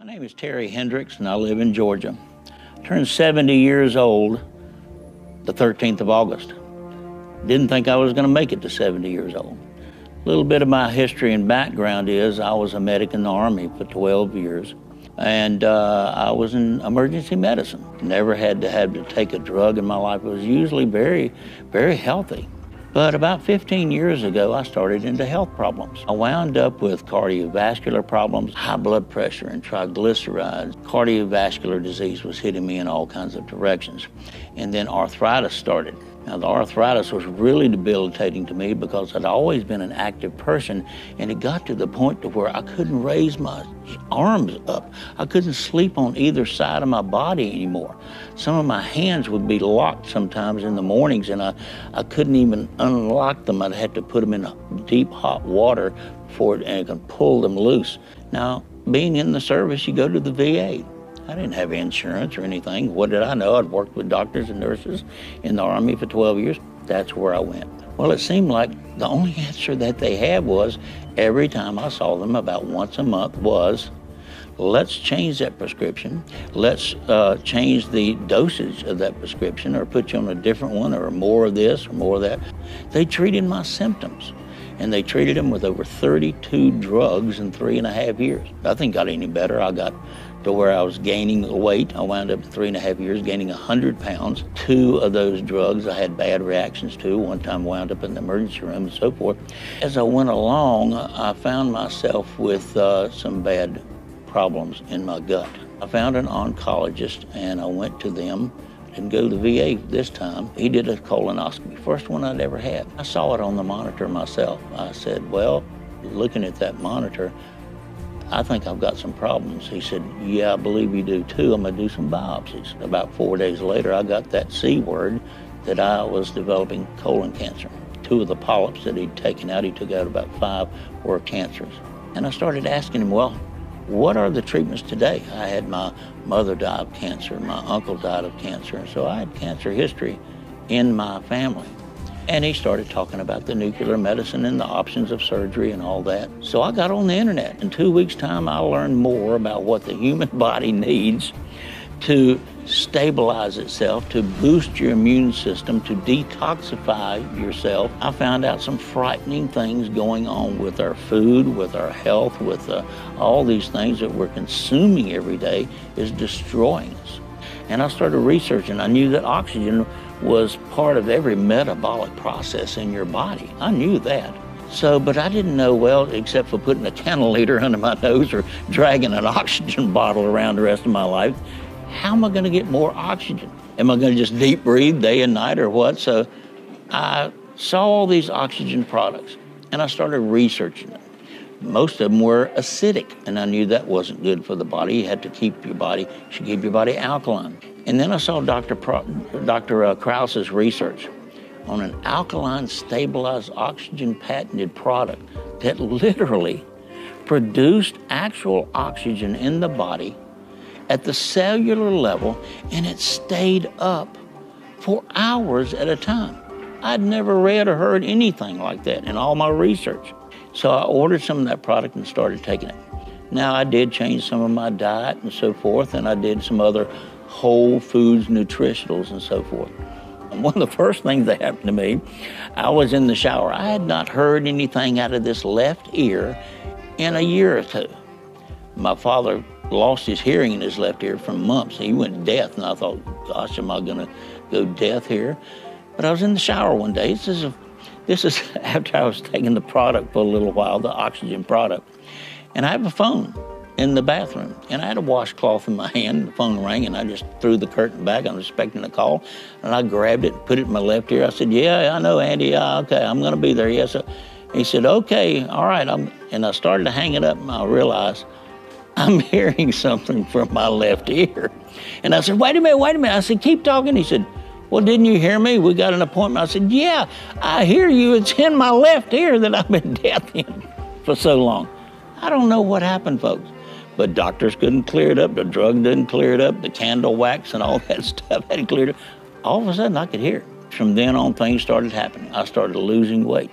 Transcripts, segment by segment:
My name is Terry Hendricks, and I live in Georgia. I turned 70 years old the 13th of August. Didn't think I was going to make it to 70 years old. A little bit of my history and background is I was a medic in the Army for 12 years, and I was in emergency medicine. Never had to take a drug in my life. I was usually very, very healthy. But about 15 years ago, I started into health problems. I wound up with cardiovascular problems, high blood pressure and triglycerides. Cardiovascular disease was hitting me in all kinds of directions. And then arthritis started. Now, the arthritis was really debilitating to me because I'd always been an active person, and it got to the point to where I couldn't raise my arms up. I couldn't sleep on either side of my body anymore. Some of my hands would be locked sometimes in the mornings, and I couldn't even unlock them. I'd have to put them in deep hot water for it, and I could pull them loose. Now, being in the service, you go to the VA. I didn't have insurance or anything. What did I know? I'd worked with doctors and nurses in the Army for 12 years. That's where I went. Well, it seemed like the only answer that they had was, every time I saw them about once a month, was, let's change that prescription. Let's change the dosage of that prescription, or put you on a different one, or more of this or more of that. They treated my symptoms, and they treated them with over 32 drugs in 3.5 years. Nothing got any better. I got to where I was gaining weight. I wound up in 3.5 years gaining 100 pounds. 2 of those drugs I had bad reactions to. One time wound up in the emergency room and so forth. As I went along, I found myself with some bad problems in my gut. I found an oncologist, and I went to them. Didn't go to the VA this time. He did a colonoscopy, first one I'd ever had. I saw it on the monitor myself. I said, well, looking at that monitor, I think I've got some problems. He said, yeah, I believe you do too. I'm gonna do some biopsies. About 4 days later, I got that C word that I was developing colon cancer. 2 of the polyps that he'd taken out, he took out about 5, were cancers. And I started asking him, well, what are the treatments today? I had my mother die of cancer, my uncle died of cancer, and so I had cancer history in my family. And he started talking about the nuclear medicine and the options of surgery and all that. So I got on the internet. In 2 weeks' time, I learned more about what the human body needs to stabilize itself, to boost your immune system, to detoxify yourself. I found out some frightening things going on with our food, with our health, with all these things that we're consuming every day is destroying us. And I started researching. I knew that oxygen was part of every metabolic process in your body. I knew that. So, but I didn't know, well, except for putting a cannulator under my nose or dragging an oxygen bottle around the rest of my life, how am I going to get more oxygen? Am I going to just deep breathe day and night or what? So I saw all these oxygen products, and I started researching them. Most of them were acidic, and I knew that wasn't good for the body. You had to keep your body, you should keep your body alkaline. And then I saw Dr. Krause's research on an alkaline stabilized oxygen patented product that literally produced actual oxygen in the body at the cellular level, and it stayed up for hours at a time. I'd never read or heard anything like that in all my research. So I ordered some of that product and started taking it. Now, I did change some of my diet and so forth, and I did some other whole foods, nutritionals and so forth. And one of the first things that happened to me, I was in the shower. I had not heard anything out of this left ear in a year or 2. My father lost his hearing in his left ear for months. He went deaf, and I thought, gosh, am I gonna go deaf here? But I was in the shower one day. This is after I was taking the product for a little while, the oxygen product. And I have a phone in the bathroom, and I had a washcloth in my hand. The phone rang, and I just threw the curtain back. I was expecting a call, and I grabbed it and put it in my left ear. I said, yeah, I know, Andy. Yeah, okay, I'm going to be there. Yes. He said, okay, all right. And I started to hang it up, and I realized I'm hearing something from my left ear. And I said, wait a minute. I said, keep talking. He said, well, didn't you hear me? We got an appointment. I said, yeah, I hear you. It's in my left ear that I've been deaf in for so long. I don't know what happened, folks. But doctors couldn't clear it up. The drug didn't clear it up. The candle wax and all that stuff hadn't cleared it. All of a sudden, I could hear it. From then on, things started happening. I started losing weight.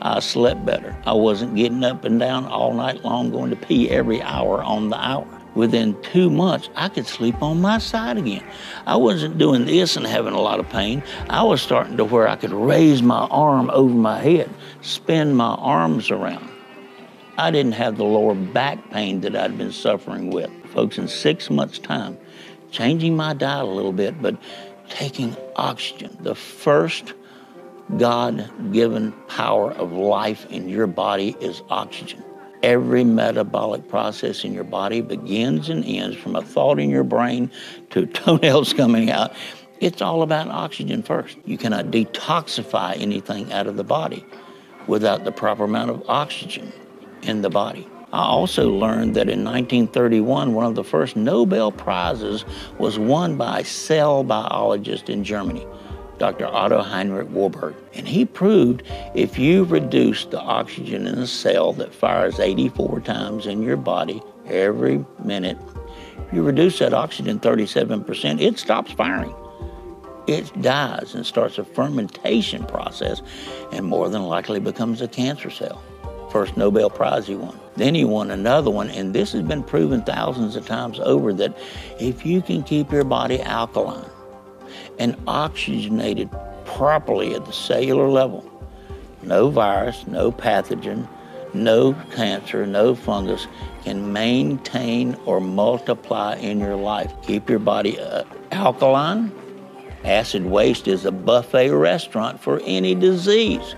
I slept better. I wasn't getting up and down all night long going to pee every hour on the hour. Within 2 months, I could sleep on my side again. I wasn't doing this and having a lot of pain. I was starting to where I could raise my arm over my head, spin my arms around. I didn't have the lower back pain that I'd been suffering with. Folks, in 6 months' time, changing my diet a little bit, but taking oxygen, the first God-given power of life in your body is oxygen. Every metabolic process in your body begins and ends from a thought in your brain to toenails coming out. It's all about oxygen first. You cannot detoxify anything out of the body without the proper amount of oxygen in the body. I also learned that in 1931, one of the first Nobel Prizes was won by a cell biologist in Germany, Dr. Otto Heinrich Warburg. And he proved if you reduce the oxygen in a cell that fires 84 times in your body every minute, if you reduce that oxygen 37%, it stops firing. It dies and starts a fermentation process and more than likely becomes a cancer cell. First Nobel Prize he won. Then he won another one, and this has been proven thousands of times over that if you can keep your body alkaline and oxygenated properly at the cellular level, no virus, no pathogen, no cancer, no fungus can maintain or multiply in your life. Keep your body alkaline. Acid waste is a buffet restaurant for any disease.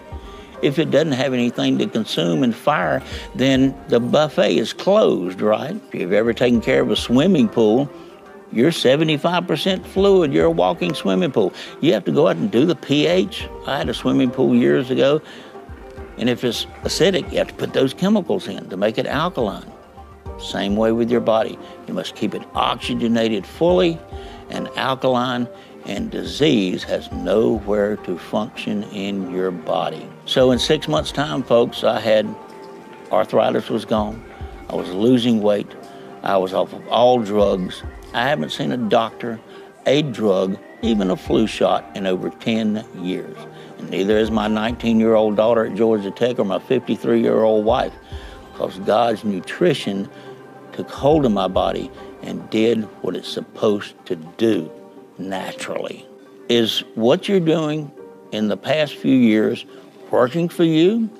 If it doesn't have anything to consume and fire, then the buffet is closed, right? If you've ever taken care of a swimming pool, you're 75% fluid. You're a walking swimming pool. You have to go out and do the pH. I had a swimming pool years ago, and if it's acidic, you have to put those chemicals in to make it alkaline. Same way with your body. You must keep it oxygenated fully and alkaline, and disease has nowhere to function in your body. So in 6 months' time, folks, I had arthritis was gone. I was losing weight. I was off of all drugs. I haven't seen a doctor, a drug, even a flu shot in over 10 years. And neither is my 19-year-old daughter at Georgia Tech or my 53-year-old wife, because God's nutrition took hold of my body and did what it's supposed to do naturally. Is what you're doing in the past few years working for you?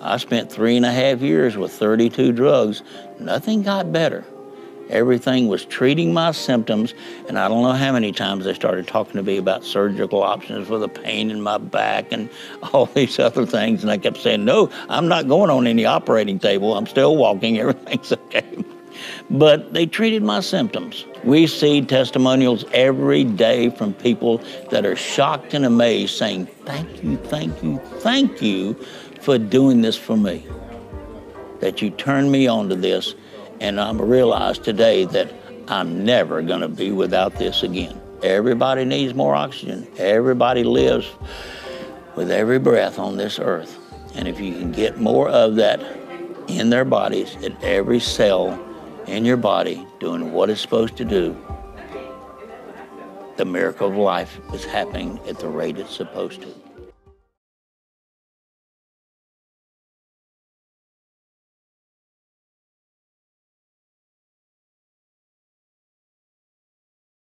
I spent 3.5 years with 32 drugs. Nothing got better. Everything was treating my symptoms, and I don't know how many times they started talking to me about surgical options for the pain in my back and all these other things, and I kept saying, no, I'm not going on any operating table. I'm still walking. Everything's okay. But they treated my symptoms. We see testimonials every day from people that are shocked and amazed saying, thank you, thank you, thank you for doing this for me. That you turned me on to this, and I realize today that I'm never gonna be without this again. Everybody needs more oxygen. Everybody lives with every breath on this earth. And if you can get more of that in their bodies, at every cell in your body doing what it's supposed to do, the miracle of life is happening at the rate it's supposed to.